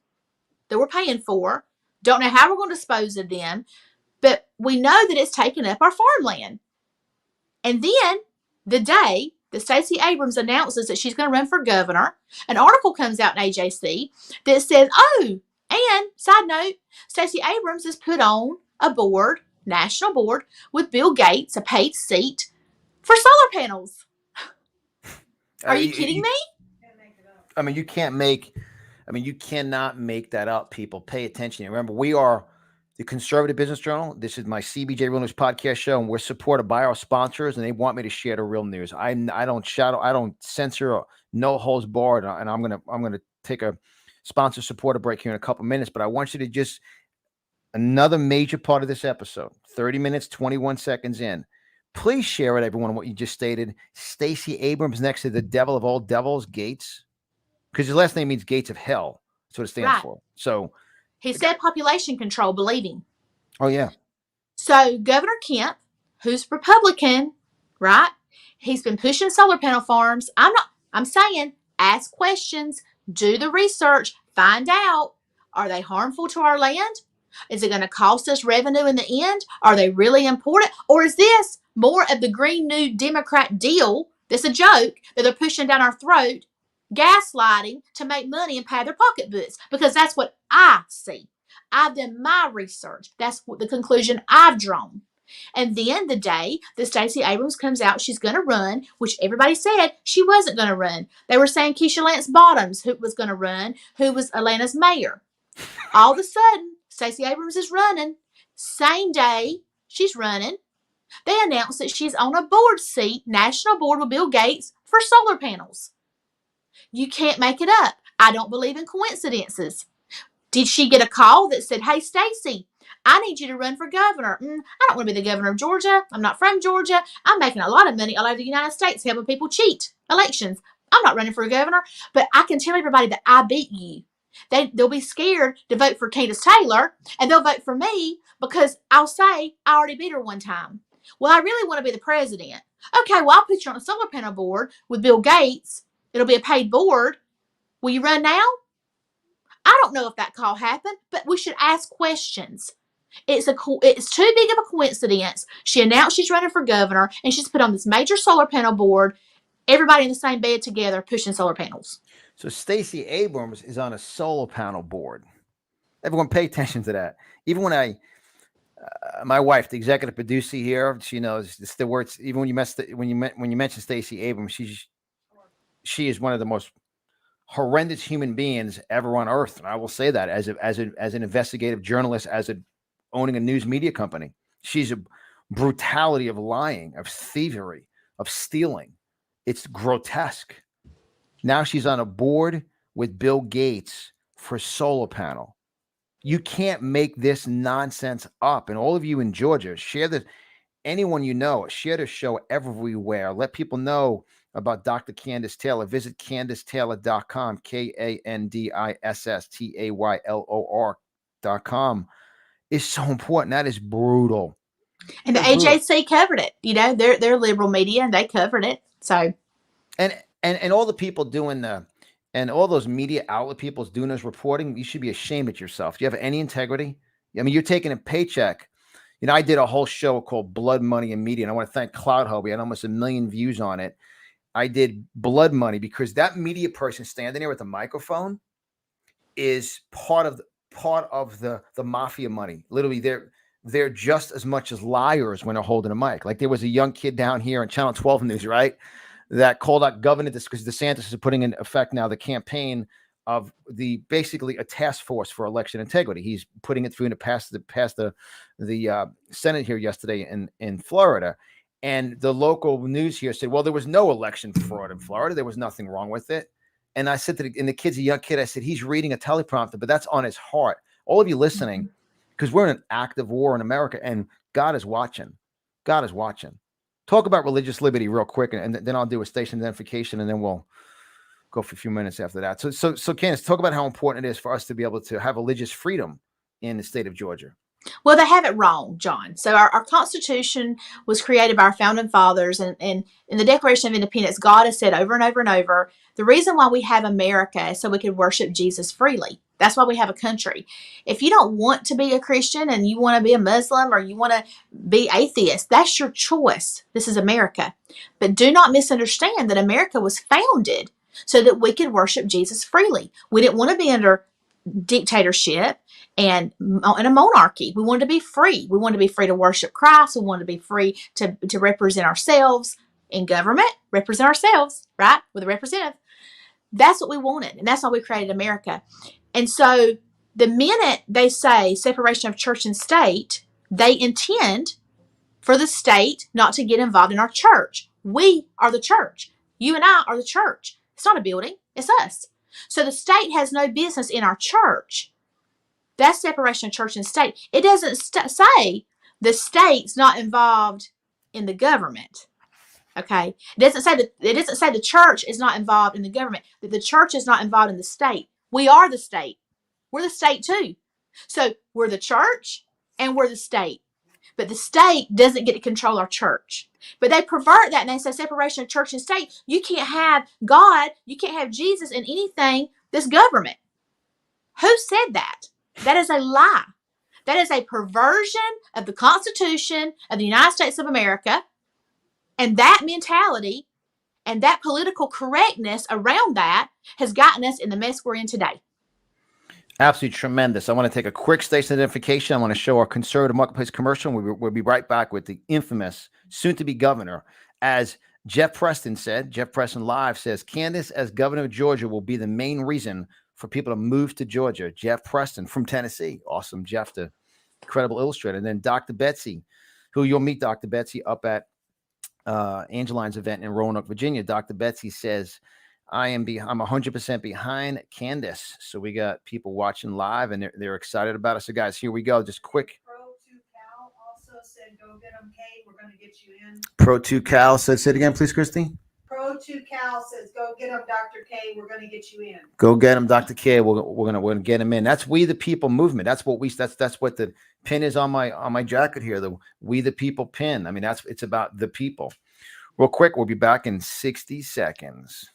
that we're paying for. Don't know how we're going to dispose of them, but we know that it's taken up our farmland. And then the day that Stacey Abrams announces that she's going to run for governor, an article comes out in AJC that says, oh, and side note, Stacey Abrams is put on a board, national board, with Bill Gates, a paid seat for solar panels. Are you kidding me? I mean, you cannot make that up, people. Pay attention. Remember, we are the Conservative Business Journal. This is my CBJ Real News podcast show, and we're supported by our sponsors, and they want me to share the real news. I don't shadow, I don't censor, no holds barred, and I'm gonna take a sponsor supporter break here in a couple minutes. But I want you to just another major part of this episode, 30 minutes, 21 seconds in. Please share with everyone what you just stated. Stacey Abrams next to the devil of all devils, Gates, because his last name means Gates of Hell. That's what it stands for. So he said population control, believe him. Oh, yeah. So Governor Kemp, who's Republican, right? He's been pushing solar panel farms. I'm saying ask questions, do the research, find out, are they harmful to our land? Is it going to cost us revenue in the end? Are they really important? Or is this more of the Green New Democrat deal that's a joke that they're pushing down our throat, gaslighting to make money and pad their pocketbooks? Because that's what I see. I've done my research. That's the conclusion I've drawn. And then the day that Stacey Abrams comes out, she's going to run, which everybody said she wasn't going to run. They were saying Keisha Lance Bottoms, who was going to run, who was Atlanta's mayor. All of a sudden, Stacey Abrams is running. Same day she's running, they announced that she's on a board seat, national board with Bill Gates for solar panels. You can't make it up. I don't believe in coincidences. Did she get a call that said, hey, Stacey, I need you to run for governor? I don't want to be the governor of Georgia. I'm not from Georgia. I'm making a lot of money all over the United States helping people cheat elections. I'm not running for governor, but I can tell everybody that I beat you. They'll be scared to vote for Kandiss Taylor, and they'll vote for me because I'll say I already beat her one time. Well, I really want to be the president. Okay, well, I'll put you on a solar panel board with Bill Gates. It'll be a paid board. Will you run now? I don't know if that call happened, but we should ask questions. It's too big of a coincidence. She announced she's running for governor, and she's put on this major solar panel board. Everybody in the same bed together pushing solar panels. So Stacey Abrams is on a solar panel board. Everyone pay attention to that. Even when my wife, the executive producer here, she knows it's the words. Even when you mention Stacey Abrams, she is one of the most horrendous human beings ever on earth. And I will say that as an investigative journalist, owning a news media company, she's a brutality of lying, of thievery, of stealing. It's grotesque. Now she's on a board with Bill Gates for solar panel. You can't make this nonsense up. And all of you in Georgia, share this. Anyone you know, share the show everywhere. Let people know about Dr. Kandiss Taylor. Visit KandissTaylor.com, KandissTaylor.com. It's so important. That is brutal. And the AJC covered it. You know, they're liberal media, and they covered it. So, and all the people doing and all those media outlet people doing this reporting, you should be ashamed of yourself. Do you have any integrity? I mean, you're taking a paycheck. You know, I did a whole show called Blood, Money, and Media, and I want to thank Cloud Hub. We had almost 1 million views on it. I did Blood Money because that media person standing there with the microphone is part of the mafia money. Literally, they're just as much as liars when they're holding a mic. Like there was a young kid down here on Channel 12 News, right, that called out Governor because DeSantis is putting in effect now the campaign of basically a task force for election integrity. He's putting it through to pass the Senate here yesterday in Florida. And the local news here said, well, there was no election fraud in Florida. There was nothing wrong with it. And I said to the kid's a young kid, I said, he's reading a teleprompter, but that's on his heart. All of you listening, because we're in an active war in America, and God is watching. God is watching. Talk about religious liberty real quick, and then I'll do a station identification, and then we'll go for a few minutes after that. So Kandiss, talk about how important it is for us to be able to have religious freedom in the state of Georgia. Well, they have it wrong, John. So our Constitution was created by our founding fathers, and in the Declaration of Independence, God has said over and over and over, the reason why we have America is so we could worship Jesus freely. That's why we have a country. If you don't want to be a Christian and you want to be a Muslim or you want to be atheist, that's your choice. This is America. But do not misunderstand that America was founded so that we could worship Jesus freely. We didn't want to be under dictatorship and in a monarchy. We wanted to be free. We wanted to be free to worship Christ. We wanted to be free to represent ourselves in government, represent ourselves, right, with a representative. That's what we wanted, and that's why we created America. And so the minute they say separation of church and state, they intend for the state not to get involved in our church. We are the church. You and I are the church. It's not a building. It's us. So the state has no business in our church. That's separation of church and state. It doesn't say the state's not involved in the government. Okay, it doesn't say the church is not involved in the government. That the church is not involved in the state. We are the state. We're the state too. So we're the church and we're the state. But the state doesn't get to control our church. But they pervert that and they say separation of church and state. You can't have God, you can't have Jesus in anything that's government. Who said that? That is a lie. That is a perversion of the Constitution of the United States of America. And that mentality and that political correctness around that has gotten us in the mess we're in today. Absolutely tremendous. I want to take a quick station identification. I want to show our conservative marketplace commercial. We'll be right back with the infamous soon-to-be governor. As Jeff Preston said, Jeff Preston Live says, Kandiss as governor of Georgia will be the main reason for people to move to Georgia. Jeff Preston from Tennessee. Awesome, Jeff, the incredible illustrator. And then Dr. Betsy, who you'll meet Dr. Betsy up at Angeline's event in Roanoke, Virginia. Dr. Betsy says, I'm 100% behind Kandiss. So we got people watching live and they're excited about it. So guys, here we go. Just quick. Pro2Cal also said, go get them, Kate. We're going to get you in. Pro2Cal said, say it again, please, Christy. Pro2Cal says, go get them, Dr. K. We're going to get you in. Go get him, Dr. K. We're gonna get him in. That's We the People movement. That's what the pin is on my jacket here. The We the People pin. I mean, it's about the people. Real quick, we'll be back in 60 seconds.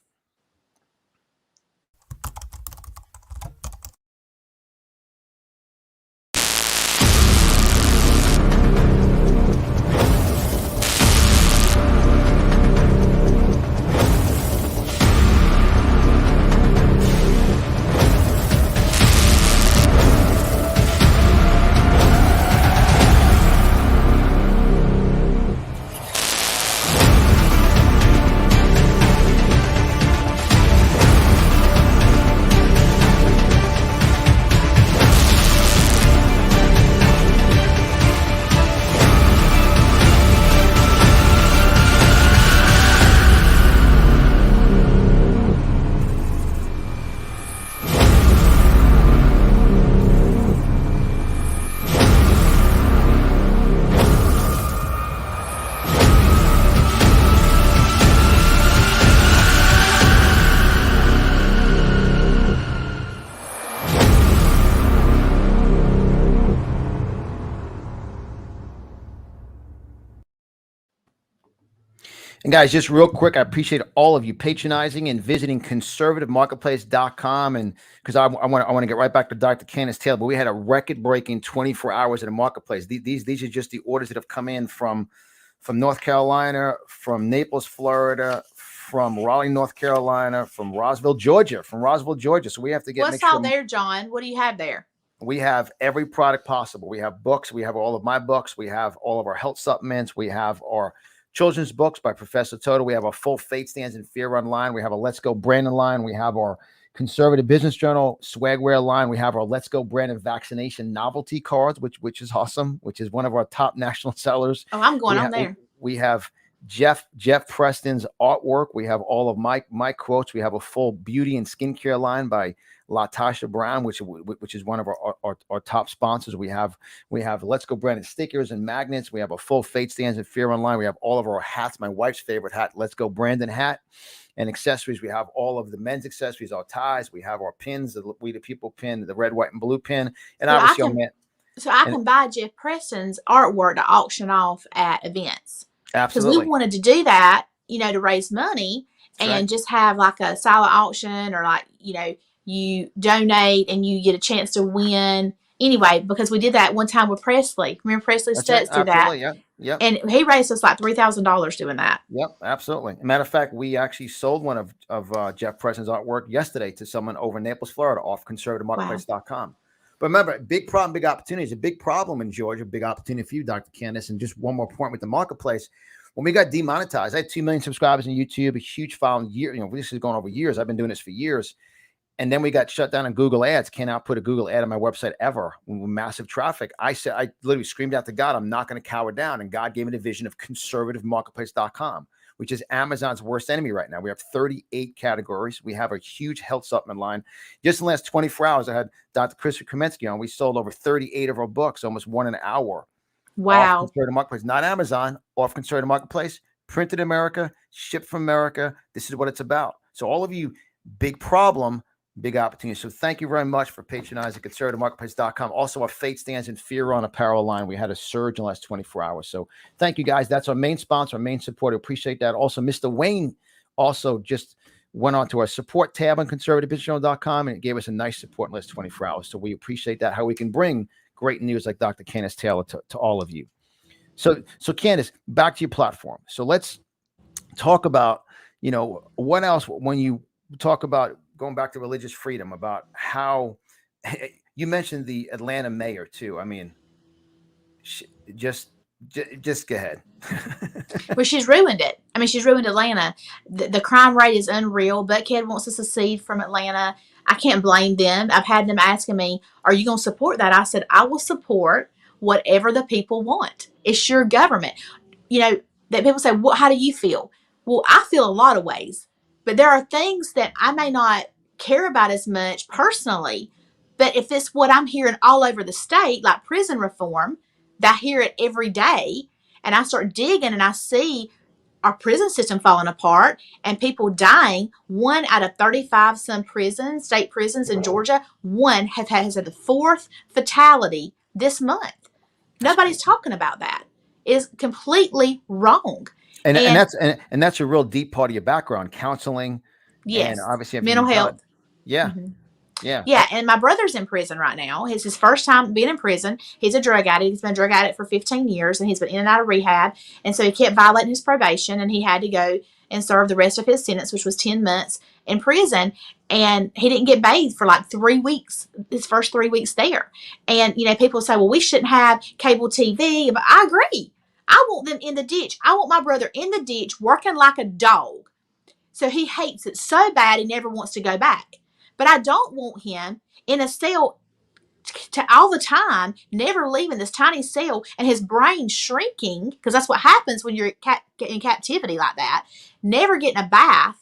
And guys, just real quick, I appreciate all of you patronizing and visiting conservativemarketplace.com. And because I want to get right back to Dr. Kandiss Taylor, but we had a record-breaking 24 hours at the marketplace. These are just the orders that have come in from North Carolina, from Naples, Florida, from Raleigh, North Carolina, from Roswell, Georgia. So we have to get. What's all there, John? What do you have there? We have every product possible. We have books. We have all of my books. We have all of our health supplements. We have our children's books by Professor Toto. We have a full Faith Stands in Fear Run line. We have a Let's Go Brandon line. We have our Conservative Business Journal swagwear line. We have our Let's Go Brandon vaccination novelty cards, which is awesome, which is one of our top national sellers. Oh, I'm going on there. We have Jeff Preston's artwork. We have all of my quotes. We have a full beauty and skincare line by LaTasha Brown, which is one of our top sponsors. We have Let's Go Brandon stickers and magnets. We have a full Faith Stands in Fear online. We have all of our hats. My wife's favorite hat, Let's Go Brandon hat, and accessories. We have all of the men's accessories, our ties. We have our pins, the We the People pin, the red, white, and blue pin, and obviously So I can buy Jeff Preston's artwork to auction off at events. Because we wanted to do that, to raise money and just have like a silent auction, or like, you donate and you get a chance to win. Anyway, because we did that one time with Presley. Remember Presley Stutz did that? Yeah. And he raised us like $3,000 doing that. Yep, absolutely. Matter of fact, we actually sold one of Jeff Preston's artwork yesterday to someone over in Naples, Florida, off conservativemarketplace.com. But remember, big problem, big opportunity. It's a big problem in Georgia, big opportunity for you, Dr. Kandiss. And just one more point with the marketplace. When we got demonetized, I had 2 million subscribers on YouTube, a huge following year. This is going over years. I've been doing this for years. And then we got shut down on Google Ads. Cannot put a Google ad on my website ever with massive traffic. I literally screamed out to God, I'm not going to cower down. And God gave me the vision of conservativemarketplace.com, which is Amazon's worst enemy right now. We have 38 categories. We have a huge health supplement line. Just in the last 24 hours, I had Dr. Christopher Kaminsky on. We sold over 38 of our books, almost one an hour. Wow. Off Conservative Marketplace, not Amazon, off Conservative Marketplace, printed in America, shipped from America. This is what it's about. So all of you, big problem, big opportunity. So thank you very much for patronizing conservativemarketplace.com. Also, our Fate Stands in Fear on apparel line. We had a surge in the last 24 hours. So thank you guys. That's our main sponsor, our main supporter. Appreciate that. Also, Mr. Wayne also just went on to our support tab on conservativebusinessjournal.com and it gave us a nice support in the last 24 hours. So we appreciate that, how we can bring great news like Dr. Kandiss Taylor to all of you. So Kandiss, back to your platform. So let's talk about, what else when you talk about going back to religious freedom, about how you mentioned the Atlanta mayor too. I mean, just go ahead. Well, she's ruined it. I mean, she's ruined Atlanta. The crime rate is unreal. Buckhead wants to secede from Atlanta. I can't blame them. I've had them asking me, are you going to support that? I said, I will support whatever the people want. It's your government. That people say, well, how do you feel? Well, I feel a lot of ways. But there are things that I may not care about as much personally. But if it's what I'm hearing all over the state, like prison reform, that I hear it every day, and I start digging and I see our prison system falling apart and people dying. 1 out of 35 some prisons, state prisons in Georgia, has had the 4th fatality this month. Nobody's talking about that. It's completely wrong. And that's a real deep part of your background, counseling. Yes. And obviously mental health. Yeah. Mm-hmm. Yeah. Yeah. And my brother's in prison right now. It's his first time being in prison. He's a drug addict. He's been a drug addict for 15 years and he's been in and out of rehab. And so he kept violating his probation and he had to go and serve the rest of his sentence, which was 10 months in prison. And he didn't get bathed for like 3 weeks, his first 3 weeks there. And, people say, well, we shouldn't have cable TV. But I agree. I want them in the ditch. I want my brother in the ditch working like a dog. So he hates it so bad he never wants to go back. But I don't want him in a cell to all the time, never leaving this tiny cell and his brain shrinking, because that's what happens when you're in captivity like that, never getting a bath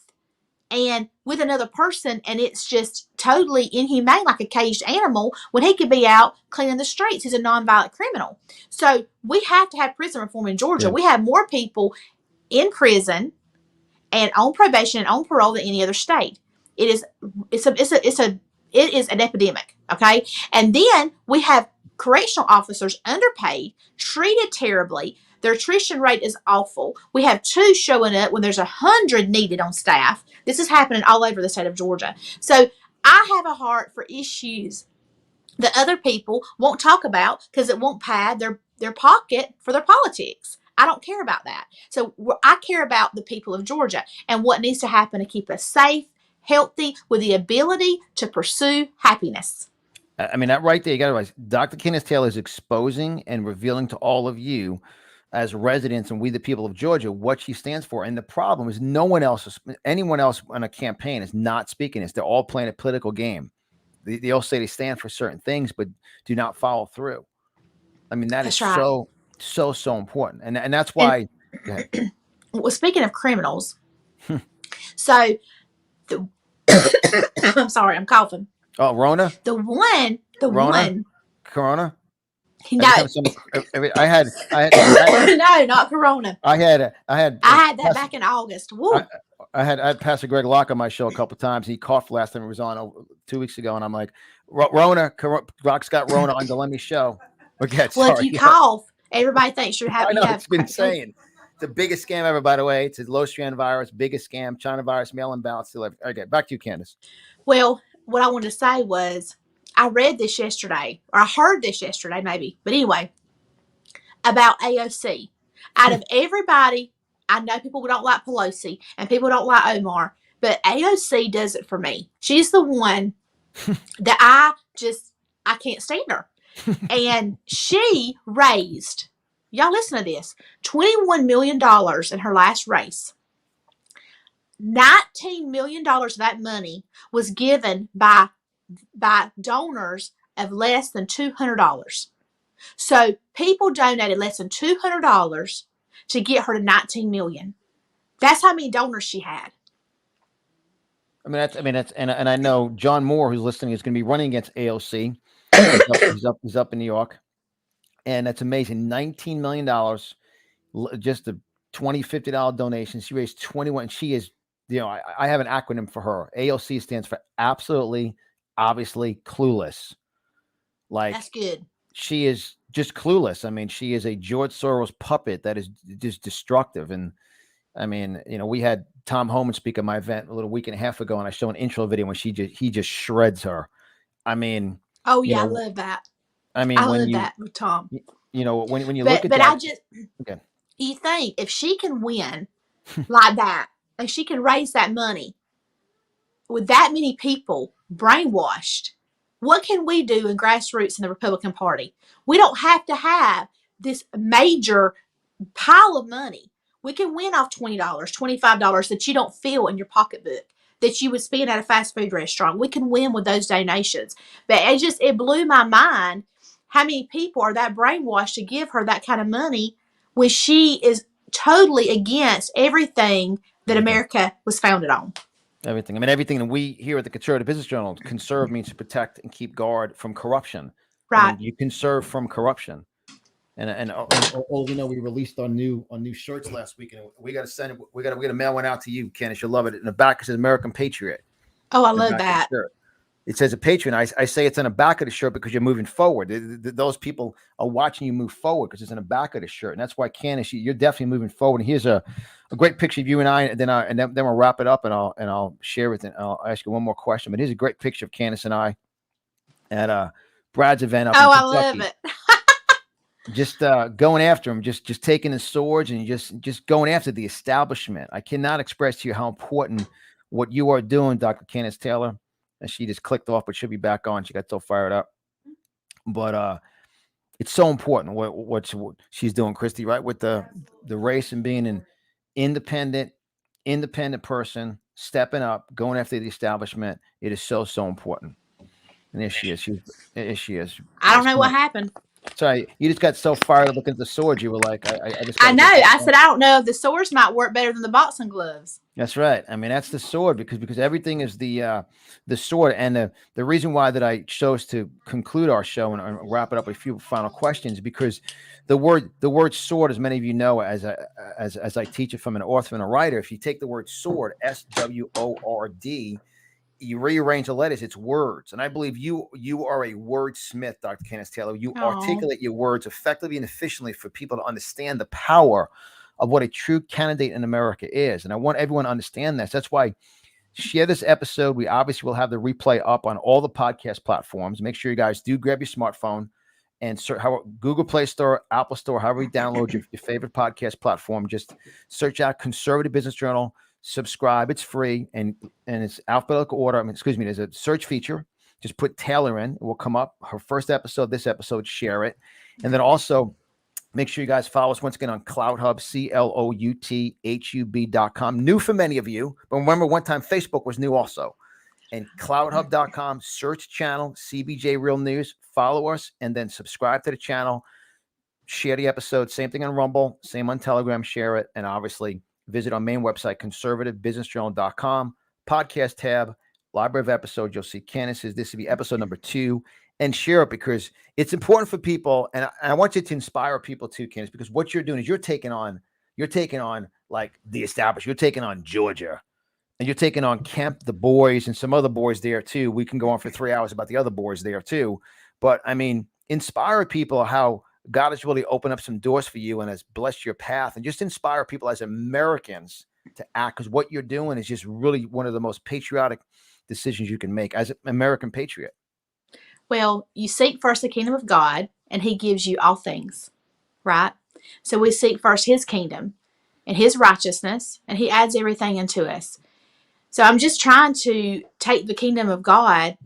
and with another person, and it's just totally inhumane, like a caged animal, when he could be out cleaning the streets. He's a nonviolent criminal. So we have to have prison reform in Georgia. Yeah. We have more people in prison and on probation and on parole than any other state. It is an epidemic. Okay. And then we have correctional officers underpaid, treated terribly. Their attrition rate is awful. We have 2 showing up when there's 100 needed on staff. This is happening all over the state of Georgia. So I have a heart for issues that other people won't talk about because it won't pad their pocket for their politics. I don't care about that. So I care about the people of Georgia and what needs to happen to keep us safe, healthy, with the ability to pursue happiness. I mean, that right there, you got to realize Dr. Kandiss Taylor is exposing and revealing to all of you as residents and we the people of Georgia what she stands for. And the problem is anyone else on a campaign is not speaking this. They're all playing a political game. They all say they stand for certain things, but do not follow through. I mean, that's right. so important. And that's why. Well, speaking of criminals, so I'm sorry, I'm coughing. Oh, Rona? Corona? No. I had no, not Corona. I had that back in August. Woo. I had Pastor Greg Locke on my show a couple of times. He coughed last time he was on 2 weeks ago, and I'm like, Rona, Rock's got Rona on the Lemmy show. Forget. Well, if Sorry. you Yeah. cough, everybody thinks you're I happy. know it's been insane. It's the biggest scam ever, by the way. It's a low strand virus, biggest scam, China virus, mail-in ballots. Okay, back to you, Kandiss. Well, what I wanted to say was I read this yesterday, or I heard this yesterday, maybe. But anyway, about AOC. Out of everybody, I know people don't like Pelosi and people don't like Omar, but AOC does it for me. She's the one that I can't stand her. And she raised, y'all listen to this, $21 million in her last race. $19 million of that money was given by donors of less than $200. So people donated less than $200 to get her to $19 million. That's how many donors she had. And I know John Moore, who's listening, is going to be running against AOC. He's up in New York, and that's amazing. $19 million, just a $20, $50 donation. She raised 21. And she is, I have an acronym for her. AOC stands for absolutely, obviously clueless. Like, that's good. She is just clueless. I mean, she is a George Soros puppet that is just destructive. And I mean, we had Tom Homan speak at my event a little week and a half ago, and I showed an intro video when he just shreds her. I mean, oh yeah, I love that. I mean, I love that with Tom. When you look at but that, I just you think if she can win like that, and she can raise that money with that many people brainwashed, what can we do in grassroots in the Republican Party? We don't have to have this major pile of money. We can win off $20, $25 that you don't feel in your pocketbook, that you would spend at a fast food restaurant. We can win with those donations. But it blew my mind how many people are that brainwashed to give her that kind of money when she is totally against everything that America was founded on. Everything. I mean, everything that we here at the Conservative Business Journal, conserve means to protect and keep guard from corruption. Right. I mean, you conserve from corruption. And we released our new shirts last week, and we got to send it. We're gonna mail one out to you, Kandiss. You'll love it. In the back it says American Patriot. Oh, I love that. It says a patriot. I say it's on the back of the shirt because you're moving forward. Those people are watching you move forward because it's in the back of the shirt, and that's why Kandiss, you're definitely moving forward. And here's a great picture of you and I, and then we'll wrap it up, and I'll share it, and I'll ask you one more question. But here's a great picture of Kandiss and I at Brad's event up in Kentucky. I love it. Just going after him, just taking the swords and just going after the establishment. I cannot express to you how important what you are doing, Dr. Kandiss Taylor. And she just clicked off, but she'll be back on. She got so fired up. But it's so important what she's doing, Christy, right? With the race and being an independent person, stepping up, going after the establishment. It is so important. And there she is. She is. I don't know what happened. Sorry, you just got so fired up looking at the sword. You were like, I know. I said, I don't know if the swords might work better than the boxing gloves. That's right. I mean, that's the sword because everything is the sword. And the reason why that I chose to conclude our show and wrap it up with a few final questions, because the word sword, as many of you know, as I teach it from an author and a writer, if you take the word sword, SWORD, you rearrange the letters, it's words. And I believe you are a wordsmith, Dr. Kandiss Taylor. You articulate your words effectively and efficiently for people to understand the power of what a true candidate in America is. And I want everyone to understand this. That's why share this episode. We obviously will have the replay up on all the podcast platforms. Make sure you guys do grab your smartphone and search Google Play Store, Apple Store, however you download your favorite podcast platform. Just search out Conservative Business Journal. Subscribe. It's free and it's alphabetical order. There's a search feature. Just put Taylor in. It will come up. Her first episode, this episode, share it. And then also make sure you guys follow us once again on CloutHub, CLOUTHUB.com. New for many of you, but remember one time Facebook was new also. And CloutHub.com, search channel, CBJ Real News. Follow us and then subscribe to the channel. Share the episode. Same thing on Rumble, same on Telegram. Share it. And obviously, visit our main website, conservativebusinessjournal.com, podcast tab, library of episodes. You'll see Kandiss. This will be episode number 2, and share it because it's important for people. And I want you to inspire people too, Kandiss, because what you're doing is you're taking on like the established. You're taking on Georgia, and you're taking on Kemp, the boys, and some other boys there too. We can go on for 3 hours about the other boys there too. But I mean, inspire people how God has really opened up some doors for you and has blessed your path, and just inspire people as Americans to act, because what you're doing is just really one of the most patriotic decisions you can make as an American patriot. Well, you seek first the kingdom of God, and he gives you all things, right? So we seek first his kingdom and his righteousness, and he adds everything into us. So I'm just trying to take the kingdom of God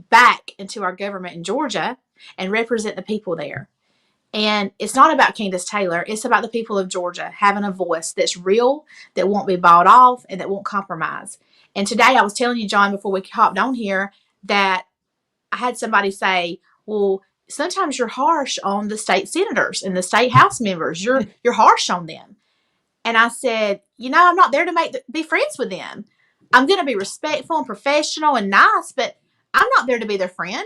back into our government in Georgia and represent the people there. And it's not about Kandiss Taylor. It's about the people of Georgia having a voice that's real, that won't be bought off, and that won't compromise. And today I was telling you, John, before we hopped on here, that I had somebody say, well, sometimes you're harsh on the state senators and the state house members. You're harsh on them. And I said, I'm not there to be friends with them. I'm going to be respectful and professional and nice, but I'm not there to be their friend.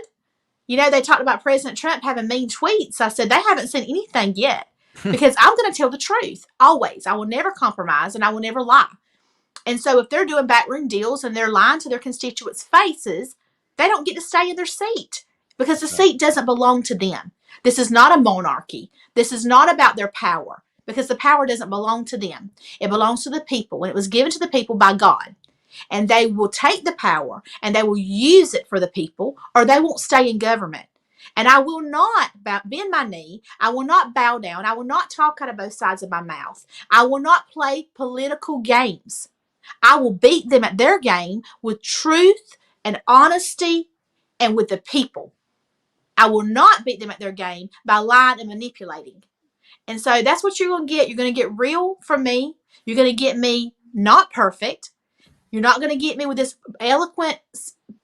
They talked about President Trump having mean tweets. I said, they haven't seen anything yet, because I'm going to tell the truth always. I will never compromise, and I will never lie. And so if they're doing backroom deals and they're lying to their constituents' faces, they don't get to stay in their seat, because the seat doesn't belong to them. This is not a monarchy. This is not about their power, because the power doesn't belong to them. It belongs to the people, and it was given to the people by God. And they will take the power and they will use it for the people, or they won't stay in government. And I will not bend my knee. I will not bow down. I will not talk out of both sides of my mouth. I will not play political games. I will beat them at their game with truth and honesty and with the people. I will not beat them at their game by lying and manipulating. And so that's what you're going to get. You're going to get real from me. You're going to get me not perfect. You're not going to get me with this eloquent,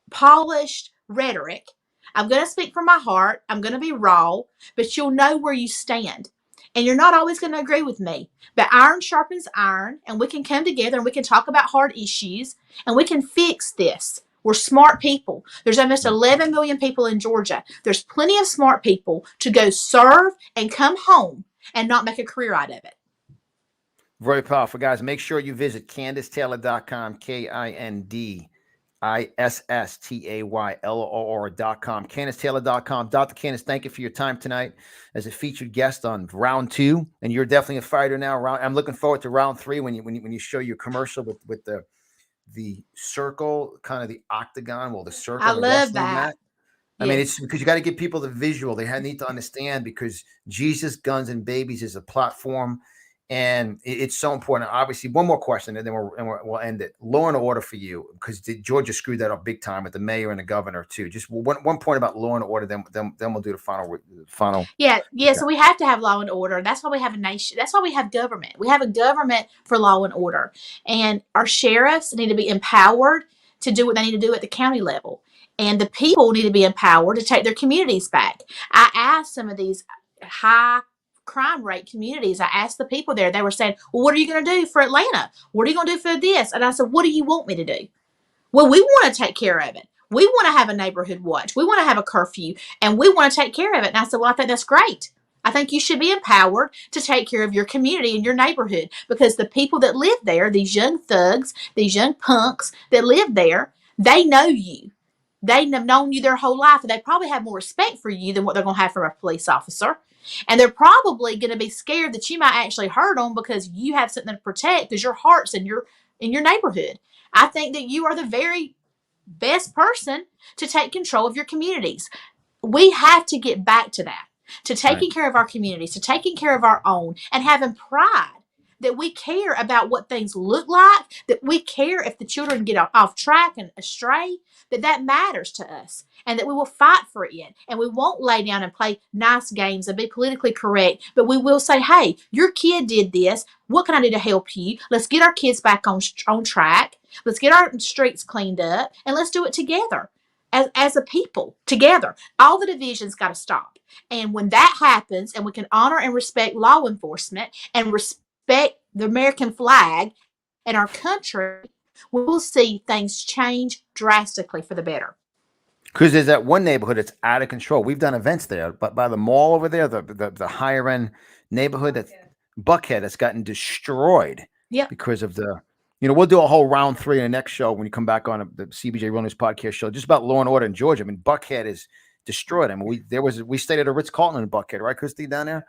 polished rhetoric. I'm going to speak from my heart. I'm going to be raw, but you'll know where you stand. And you're not always going to agree with me. But iron sharpens iron, and we can come together and we can talk about hard issues, and we can fix this. We're smart people. There's almost 11 million people in Georgia. There's plenty of smart people to go serve and come home and not make a career out of it. Very powerful, guys. Make sure you visit KandissTaylor.com, KindissTaylor.com, KandissTaylor.com. Dr. Kandiss, thank you for your time tonight as a featured guest on round 2. And you're definitely a fighter now. I'm looking forward to round 3 when you show your commercial with the circle, kind of the octagon, the circle. I love that. I mean, it's because you got to give people the visual. They need to understand, because Jesus, Guns, and Babies is a platform. And it's so important. Obviously, one more question, and then we'll end it. Law and order for you, because Georgia screwed that up big time with the mayor and the governor too. Just one point about law and order. Then we'll do the final. Yeah. So we have to have law and order. That's why we have a nation. That's why we have government. We have a government for law and order, and our sheriffs need to be empowered to do what they need to do at the county level, and the people need to be empowered to take their communities back. I asked some of these high crime rate communities. I asked the people there. They were saying, well, what are you going to do for Atlanta? What are you going to do for this? And I said, what do you want me to do? Well, we want to take care of it. We want to have a neighborhood watch. We want to have a curfew, and we want to take care of it. And I said, well, I think that's great. I think you should be empowered to take care of your community and your neighborhood, because the people that live there, these young thugs, these young punks that live there, they know you. They have known you their whole life, and they probably have more respect for you than what they're going to have from a police officer. And they're probably going to be scared that you might actually hurt them, because you have something to protect, because your heart's in your neighborhood. I think that you are the very best person to take control of your communities. We have to get back to that, to taking care of our communities, to taking care of our own, and having pride that we care about what things look like, that we care if the children get off track and astray, that matters to us, and that we will fight for it. And we won't lay down and play nice games and be politically correct, but we will say, hey, your kid did this. What can I do to help you? Let's get our kids back on track. Let's get our streets cleaned up, and let's do it together as a people together. All the divisions got to stop. And when that happens, and we can honor and respect law enforcement and respect the American flag and our country, we will see things change drastically for the better. Because there's that one neighborhood that's out of control. We've done events there, but by the mall over there, the higher end neighborhood, that's Buckhead, that's gotten destroyed. Yeah. Because of we'll do a whole round 3 in the next show when you come back on the CBJ Real News Podcast show, just about law and order in Georgia. I mean, Buckhead is destroyed. I mean, we stayed at a Ritz-Carlton in Buckhead, right, Christy, down there?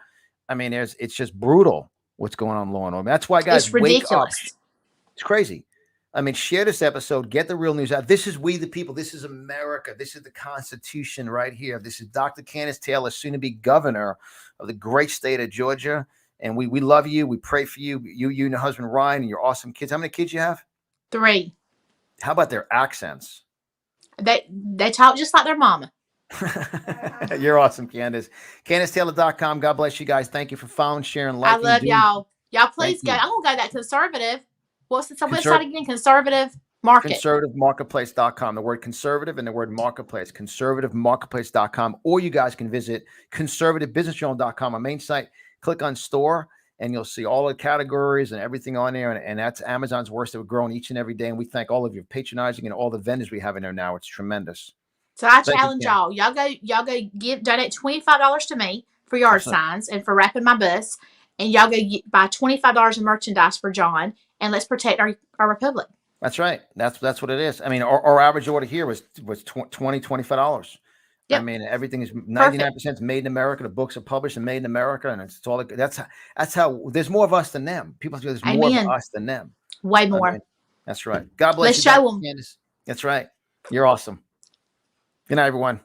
I mean, it's just brutal what's going on in law and order. That's why, guys, It's wake up. ridiculous. It's crazy. I mean, share this episode, get the real news out. This is We the People. This is America. This is the Constitution right here. This is Dr. Kandiss Taylor, soon to be governor of the great state of Georgia. And we love you. We pray for you. You and your husband, Ryan, and your awesome kids. How many kids you have? 3. How about their accents? They talk just like their mama. You're awesome, Kandiss. KandissTaylor.com. God bless you guys. Thank you for following, sharing, liking. I love y'all. Y'all please Thank go. you. I'm going to go that conservative. What's the website again? Conservative Market. ConservativeMarketplace.com. The word conservative and the word marketplace. ConservativeMarketplace.com. Or you guys can visit ConservativeBusinessJournal.com, our main site. Click on store, and you'll see all the categories and everything on there. And that's Amazon's worst. We're growing each and every day. And we thank all of you for patronizing and all the vendors we have in there now. It's tremendous. So I challenge y'all. Y'all go donate $25 to me for yard signs and for wrapping my bus. And y'all go buy $25 of merchandise for John, and let's protect our republic. That's right. That's what it is. I mean, our average order here was $25. Yep. I mean, everything is 99% made in America. The books are published and made in America, and it's all. That's how. There's more of us than them. People say there's more of us than them. Way more. I mean, that's right. God bless you. Let's show them. Kandiss. That's right. You're awesome. Good night, everyone.